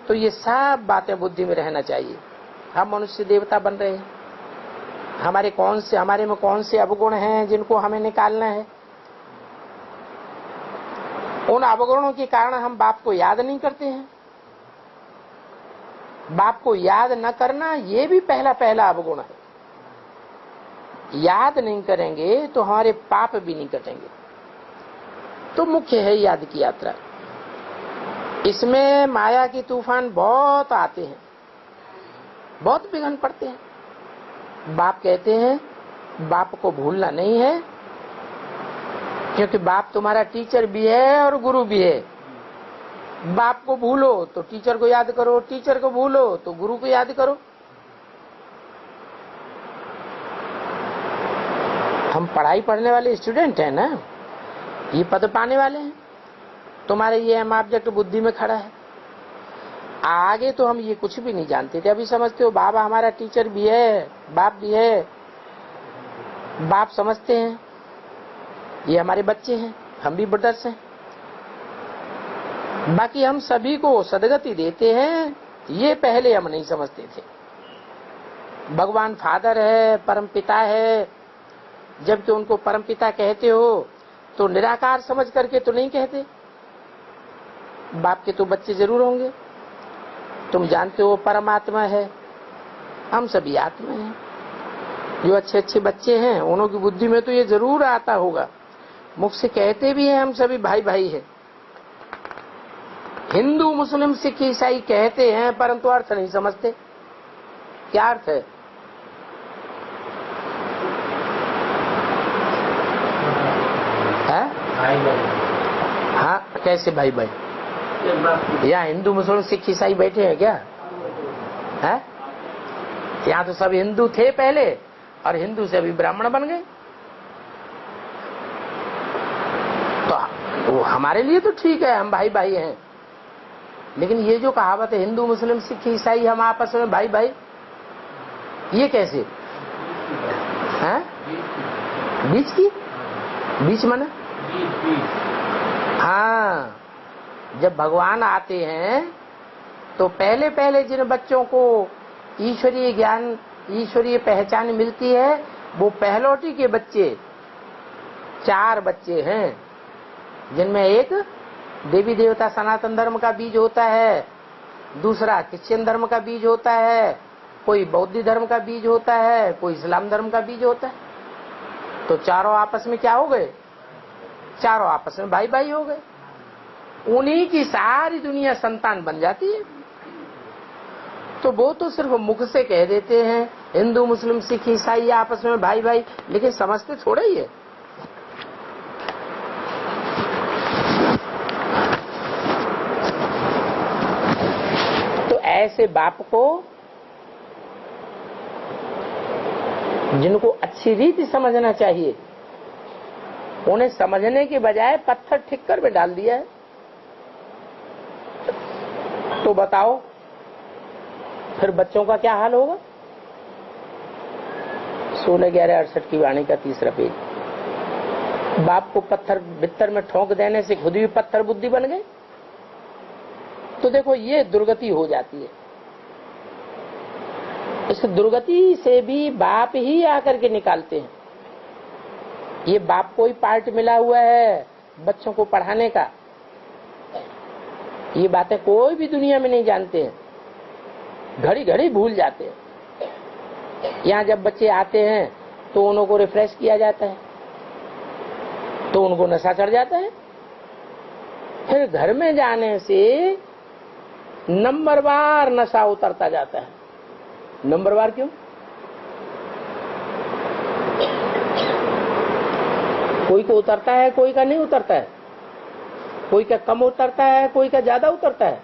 तो ये सब बातें बुद्धि में रहना चाहिए। हम मनुष्य देवता बन रहे हैं, हमारे में कौन से अवगुण हैं जिनको हमें निकालना है, उन अवगुणों के कारण हम बाप को याद नहीं करते हैं। बाप को याद न करना ये भी पहला अवगुण है। याद नहीं करेंगे तो हमारे पाप भी नहीं कटेंगे। तो मुख्य है याद की यात्रा। इसमें माया की तूफान बहुत आते हैं, बहुत विघ्न पड़ते हैं। बाप कहते हैं बाप को भूलना नहीं है, क्योंकि बाप तुम्हारा टीचर भी है और गुरु भी है। बाप को भूलो तो टीचर को याद करो, टीचर को भूलो तो गुरु को याद करो। हम पढ़ाई पढ़ने वाले स्टूडेंट हैं ना, ये पद पाने वाले हैं। तुम्हारे ये एम ऑब्जेक्ट बुद्धि में खड़ा है। आगे तो हम ये कुछ भी नहीं जानते थे, अभी समझते हो बाबा हमारा टीचर भी है, बाप भी है। बाप समझते हैं ये हमारे बच्चे हैं, हम भी ब्रदर्स हैं। बाकी हम सभी को सदगति देते हैं, ये पहले हम नहीं समझते थे। भगवान फादर है, परम पिता है, जबकि उनको परम पिता कहते हो तो निराकार समझ करके तो नहीं कहते। बाप के तो बच्चे जरूर होंगे। तुम जानते हो परमात्मा है, हम सभी आत्मा हैं। जो अच्छे अच्छे बच्चे हैं उन्हों की बुद्धि में तो ये जरूर आता होगा। मुख से कहते भी हैं हम सभी भाई भाई हैं। हिंदू मुस्लिम सिख ईसाई कहते हैं, परंतु अर्थ नहीं समझते। क्या अर्थ है? हाँ, कैसे भाई भाई? यहाँ हिंदू मुस्लिम सिख ईसाई बैठे हैं क्या? है? यहाँ तो सब हिंदू थे पहले और हिंदू से अभी ब्राह्मण बन गए। तो वो हमारे लिए तो ठीक है, हम भाई भाई हैं। लेकिन ये जो कहावत है हिंदू मुस्लिम सिख ईसाई हम आपस में भाई भाई, ये कैसे है? बीच की बीच माने? हाँ, जब भगवान आते हैं तो पहले पहले जिन बच्चों को ईश्वरीय ज्ञान ईश्वरीय पहचान मिलती है वो पहलौटी के बच्चे 4 बच्चे हैं, जिनमें एक देवी देवता सनातन धर्म का बीज होता है, दूसरा क्रिश्चियन धर्म का बीज होता है, कोई बौद्ध धर्म का बीज होता है, कोई इस्लाम धर्म का बीज होता है। तो चारों आपस में क्या हो गए? चारों आपस में भाई भाई हो गए। उन्हीं की सारी दुनिया संतान बन जाती है। तो वो तो सिर्फ मुख से कह देते हैं हिंदू मुस्लिम सिख ईसाई आपस में भाई भाई, लेकिन समझते थोड़ा ही है। तो ऐसे बाप को जिनको अच्छी रीति समझना चाहिए, उन्हें समझने के बजाय पत्थर ठिक्कर में डाल दिया है। तो बताओ फिर बच्चों का क्या हाल होगा? 16/11/68 की वाणी का 3रा पेज। बाप को पत्थर बित्तर में ठोंक देने से खुद भी पत्थर बुद्धि बन गए। तो देखो ये दुर्गति हो जाती है। इस दुर्गति से भी बाप ही आकर के निकालते हैं। ये बाप को ही पार्ट मिला हुआ है बच्चों को पढ़ाने का। ये बातें कोई भी दुनिया में नहीं जानते हैं, घड़ी घड़ी भूल जाते हैं। यहाँ जब बच्चे आते हैं तो उनको को रिफ्रेश किया जाता है, तो उनको नशा चढ़ जाता है। फिर घर में जाने से नंबरवार नशा उतरता जाता है। नंबरवार क्यों? कोई को उतरता है, कोई का नहीं उतरता है, कोई का कम उतरता है, कोई का ज्यादा उतरता है।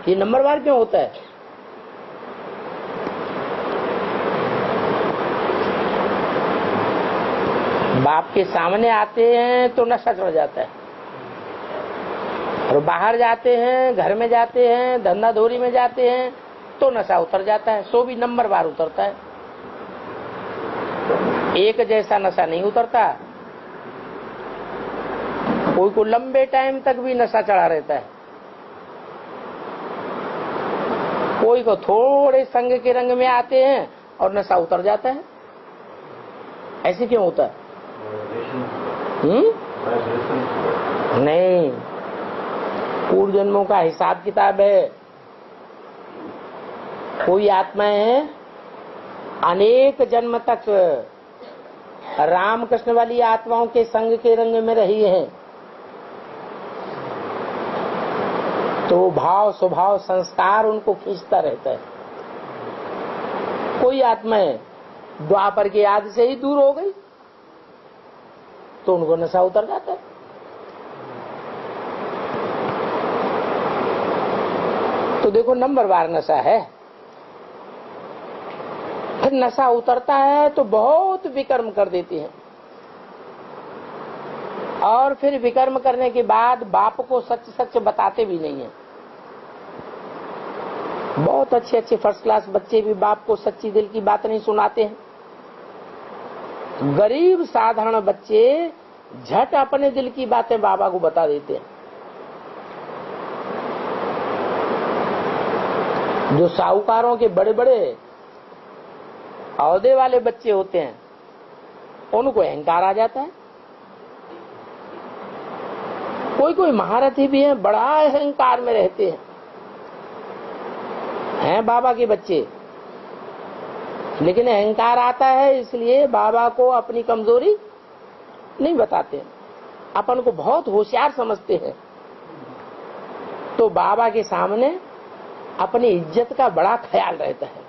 ये नंबरवार क्यों होता है? बाप के सामने आते हैं तो नशा चढ़ जाता है, और बाहर जाते हैं, घर में जाते हैं, धंधा धोरी में जाते हैं तो नशा उतर जाता है। सो भी नंबरवार उतरता है, एक जैसा नशा नहीं उतरता। कोई को लंबे टाइम तक भी नशा चढ़ा रहता है, कोई को थोड़े संग के रंग में आते हैं और नशा उतर जाता है। ऐसे क्यों होता है? नहीं, पूर्व जन्मों का हिसाब किताब है। कोई आत्माएं हैं अनेक जन्म तक रामकृष्ण वाली आत्माओं के संग के रंग में रही हैं, तो भाव स्वभाव संस्कार उनको खींचता रहता है। कोई आत्माएं द्वापर के आदि से ही दूर हो गई तो उनको नशा उतर जाता है। तो देखो नंबरवार नशा है। फिर नशा उतरता है तो बहुत विकर्म कर देती है, और फिर विकर्म करने के बाद बाप को सच सच बताते भी नहीं है। बहुत अच्छे अच्छे फर्स्ट क्लास बच्चे भी बाप को सच्ची दिल की बात नहीं सुनाते हैं। गरीब साधारण बच्चे झट अपने दिल की बातें बाबा को बता देते हैं। जो साहूकारों के बड़े बड़े औहदे वाले बच्चे होते हैं उनको अहंकार आ जाता है। कोई कोई महारथी भी हैं, बड़ा अहंकार में रहते हैं बाबा के बच्चे, लेकिन अहंकार आता है इसलिए बाबा को अपनी कमजोरी नहीं बताते हैं, अपन को बहुत होशियार समझते हैं। तो बाबा के सामने अपनी इज्जत का बड़ा ख्याल रहता है,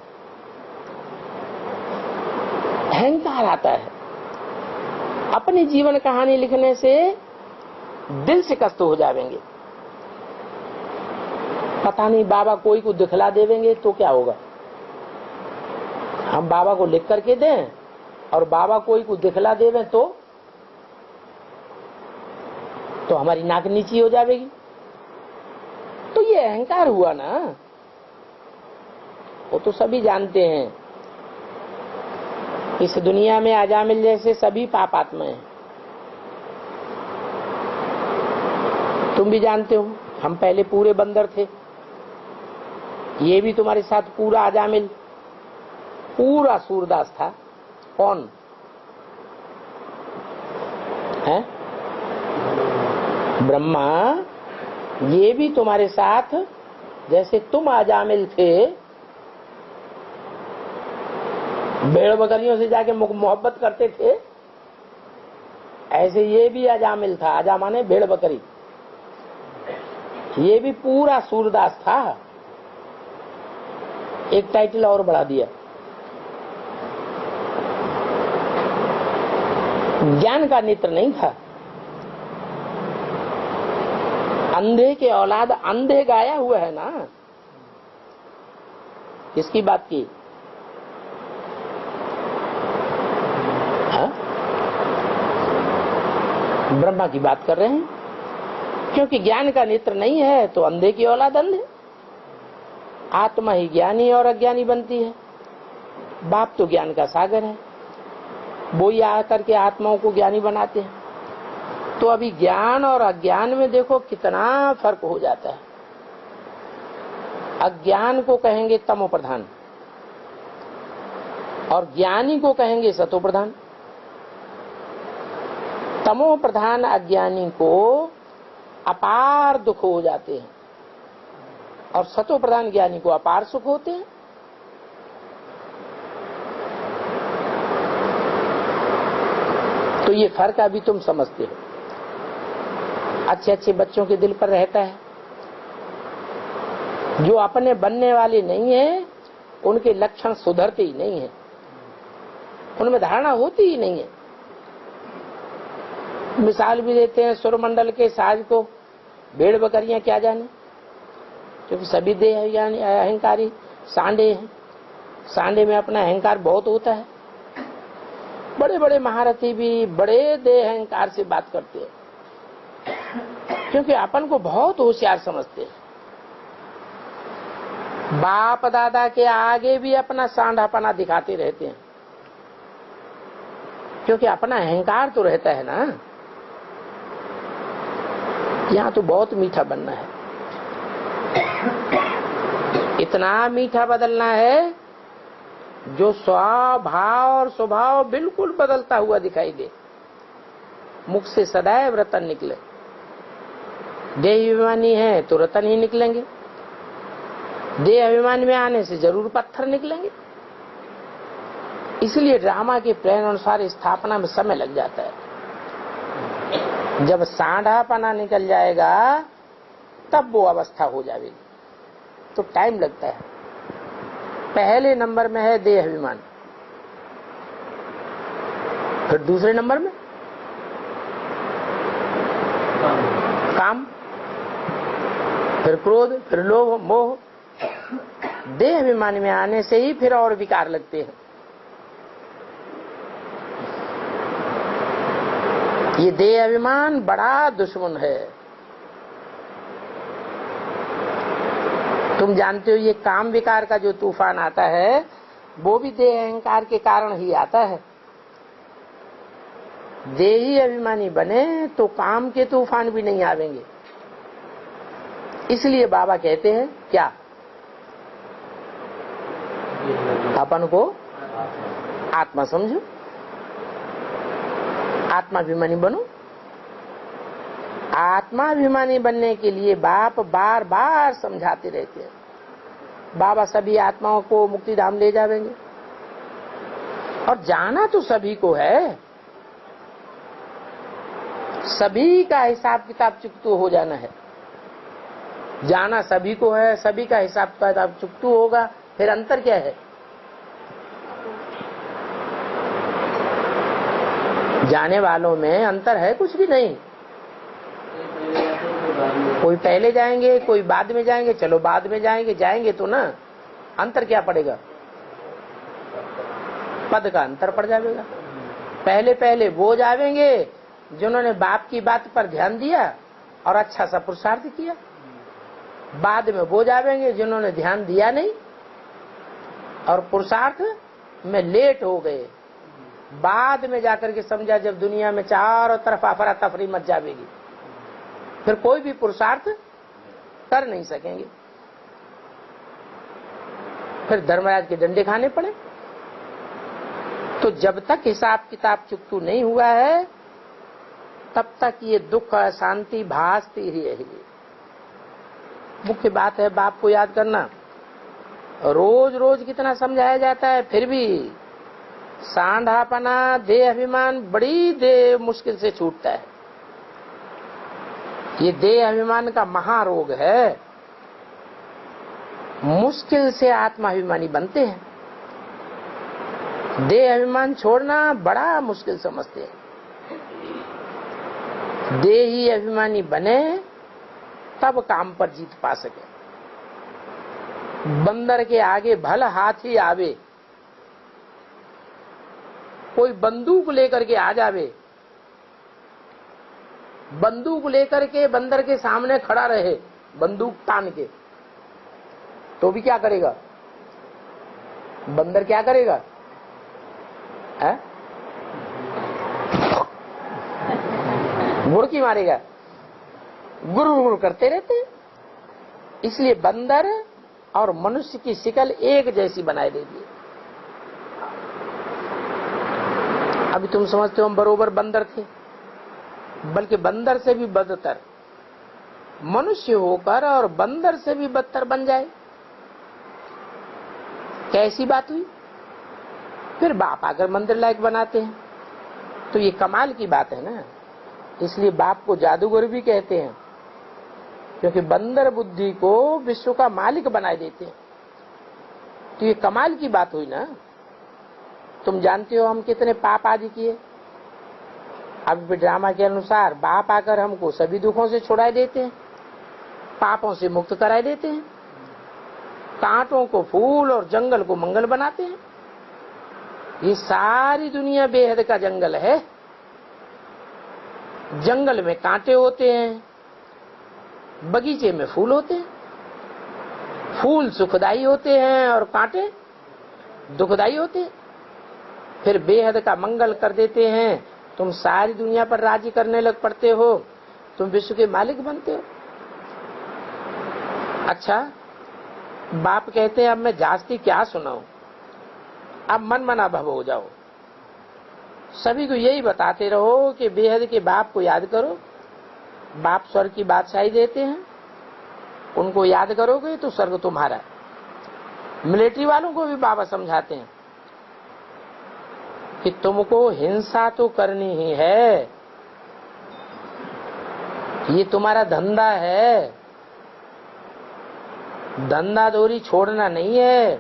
अहंकार आता है। अपनी जीवन कहानी लिखने से दिल से कष्ट हो जाएंगे। पता नहीं बाबा कोई को दिखला देवेंगे तो क्या होगा। हम बाबा को लिख करके दें और बाबा कोई को दिखला देवें तो हमारी नाक नीची हो जाएगी। तो ये अहंकार हुआ ना, वो तो सभी जानते हैं। इस दुनिया में अजामिल जैसे सभी पापात्मा हैं। तुम भी जानते हो, हम पहले पूरे बंदर थे, ये भी तुम्हारे साथ पूरा अजामिल, पूरा सूरदास था। कौन है? ब्रह्मा। ये भी तुम्हारे साथ जैसे तुम अजामिल थे, भेड़ बकरियों से जाके मोहब्बत करते थे, ऐसे ये भी अजामिल था। अजा माने भेड़ बकरी। ये भी पूरा सूरदास था। एक टाइटल और बढ़ा दिया, ज्ञान का नेत्र नहीं था। अंधे के औलाद अंधे गाया हुआ है ना, किसकी बात की? ब्रह्मा की बात कर रहे हैं। क्योंकि ज्ञान का नेत्र नहीं है तो अंधे की औलाद अंधे। आत्मा ही ज्ञानी और अज्ञानी बनती है। बाप तो ज्ञान का सागर है, वो ही आकर के आत्माओं को ज्ञानी बनाते हैं। तो अभी ज्ञान और अज्ञान में देखो कितना फर्क हो जाता है। अज्ञान को कहेंगे तमो प्रधान और ज्ञानी को कहेंगे सतो प्रधान। तमो प्रधान अज्ञानी को अपार दुख हो जाते हैं और सतो प्रधान ज्ञानी को अपार सुख होते हैं। तो ये फर्क अभी तुम समझते हो। अच्छे अच्छे बच्चों के दिल पर रहता है। जो अपने बनने वाले नहीं है उनके लक्षण सुधरते ही नहीं है, उनमें धारणा होती ही नहीं है। मिसाल भी देते हैं, सुरमंडल के साज को भेड़ बकरियां क्या जाने, क्योंकि सभी देह यानी अहंकारी सांडे हैं। सांडे में अपना अहंकार बहुत होता है। बड़े बड़े महारथी भी बड़े देह अहंकार से बात करते हैं, क्योंकि अपन को बहुत होशियार समझते हैं। बाप दादा के आगे भी अपना सांडापना दिखाते रहते हैं, क्योंकि अपना अहंकार तो रहता है ना। यहाँ तो बहुत मीठा बनना है, इतना मीठा बदलना है जो स्वभाव और स्वभाव बिल्कुल बदलता हुआ दिखाई दे, मुख से सदैव रतन निकले। देह अभिमानी है तो रतन ही निकलेंगे, देह अभिमान में आने से जरूर पत्थर निकलेंगे। इसलिए ड्रामा के प्लान अनुसार स्थापना में समय लग जाता है। जब सांढापना निकल जाएगा तब वो अवस्था हो जाएगी, तो टाइम लगता है। पहले नंबर में है देह अभिमान, फिर दूसरे नंबर में काम, फिर क्रोध, फिर लोभ, मोह। देह अभिमान में आने से ही फिर और विकार लगते हैं। ये देह अभिमान बड़ा दुश्मन है। तुम जानते हो ये काम विकार का जो तूफान आता है वो भी देह अहंकार के कारण ही आता है। देही अभिमानी बने तो काम के तूफान भी नहीं आवेंगे। इसलिए बाबा कहते हैं क्या, अपन को आत्मा समझो, आत्माभिमानी बनो। आत्माभिमानी बनने के लिए बाप बार बार समझाते रहते हैं। बाबा सभी आत्माओं को मुक्ति धाम ले जाएंगे, और जाना तो सभी को है। सभी का हिसाब किताब चुकतू हो जाना है। जाना सभी को है, सभी का हिसाब किताब चुकतू होगा, फिर अंतर क्या है? जाने वालों में अंतर है कुछ भी नहीं। कोई पहले जाएंगे, कोई बाद में जाएंगे। चलो बाद में जाएंगे, जाएंगे तो ना, अंतर क्या पड़ेगा? पद का अंतर पड़ जाएगा। पहले पहले वो जाएंगे जिन्होंने बाप की बात पर ध्यान दिया और अच्छा सा पुरुषार्थ किया। बाद में वो जाएंगे जिन्होंने ध्यान दिया नहीं और पुरुषार्थ में लेट हो गए। बाद में जाकर के समझा जब दुनिया में चारों तरफ अफरा तफरी मच जाएगी, फिर कोई भी पुरुषार्थ कर नहीं सकेंगे। फिर धर्मराज के डंडे खाने पड़े। तो जब तक हिसाब किताब चुकतू नहीं हुआ है तब तक ये दुख अशांति भासती ही रहेगी। मुख्य बात है बाप को याद करना। रोज रोज कितना समझाया जाता है, फिर भी सांढापना, देह अभिमान बड़ी देह मुश्किल से छूटता है। ये देह अभिमान का महारोग है। मुश्किल से आत्माभिमानी बनते हैं। देह अभिमान छोड़ना बड़ा मुश्किल समझते हैं। देही अभिमानी बने तब काम पर जीत पा सके। बंदर के आगे भल हाथी आवे, कोई बंदूक लेकर के आ जावे, बंदूक लेकर के बंदर के सामने खड़ा रहे बंदूक तान के, तो भी क्या करेगा? बंदर क्या करेगा? मुड़की मारेगा, गुर गुर करते रहते हैं। इसलिए बंदर और मनुष्य की शिकल एक जैसी बनाई देती है। अभी तुम समझते हो हम बरोबर बंदर थे, बल्कि बंदर से भी बदतर मनुष्य होकर और बंदर से भी बदतर बन जाए, कैसी बात हुई? फिर बाप आकर मंदिर लायक बनाते हैं, तो ये कमाल की बात है ना। इसलिए बाप को जादूगर भी कहते हैं, क्योंकि बंदर बुद्धि को विश्व का मालिक बनाए देते हैं। तो ये कमाल की बात हुई ना। तुम जानते हो हम कितने पाप आदि किए। अब ड्रामा के अनुसार बाप आकर हमको सभी दुखों से छुड़ा देते हैं, पापों से मुक्त करा देते हैं, कांटों को फूल और जंगल को मंगल बनाते हैं। ये सारी दुनिया बेहद का जंगल है। जंगल में कांटे होते हैं, बगीचे में फूल होते हैं। फूल सुखदाई होते हैं और कांटे दुखदाई होते हैं। फिर बेहद का मंगल कर देते हैं। तुम सारी दुनिया पर राजी करने लग पड़ते हो, तुम विश्व के मालिक बनते हो। अच्छा, बाप कहते हैं अब मैं जास्ती क्या सुनाऊं, अब मन मना भव हो जाओ। सभी को यही बताते रहो कि बेहद के बाप को याद करो, बाप स्वर्ग की बादशाही देते हैं, उनको याद करोगे तो स्वर्ग तुम्हारा है। मिलिट्री वालों को भी बाबा समझाते हैं कि तुमको हिंसा तो करनी ही है, ये तुम्हारा धंधा है, धंधा दोरी छोड़ना नहीं है।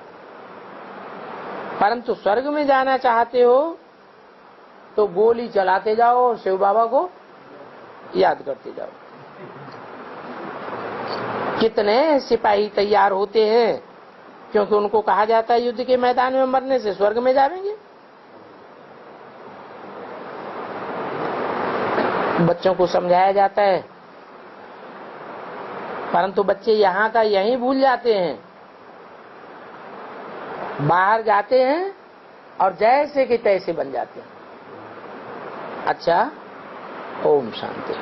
परंतु स्वर्ग में जाना चाहते हो तो गोली चलाते जाओ और शिव बाबा को याद करते जाओ। कितने सिपाही तैयार होते हैं, क्योंकि उनको कहा जाता है युद्ध के मैदान में मरने से स्वर्ग में जाएंगे। बच्चों को समझाया जाता है, परंतु बच्चे यहाँ का यहीं भूल जाते हैं। बाहर जाते हैं और जैसे कि तैसे बन जाते हैं। अच्छा, ओम शांति।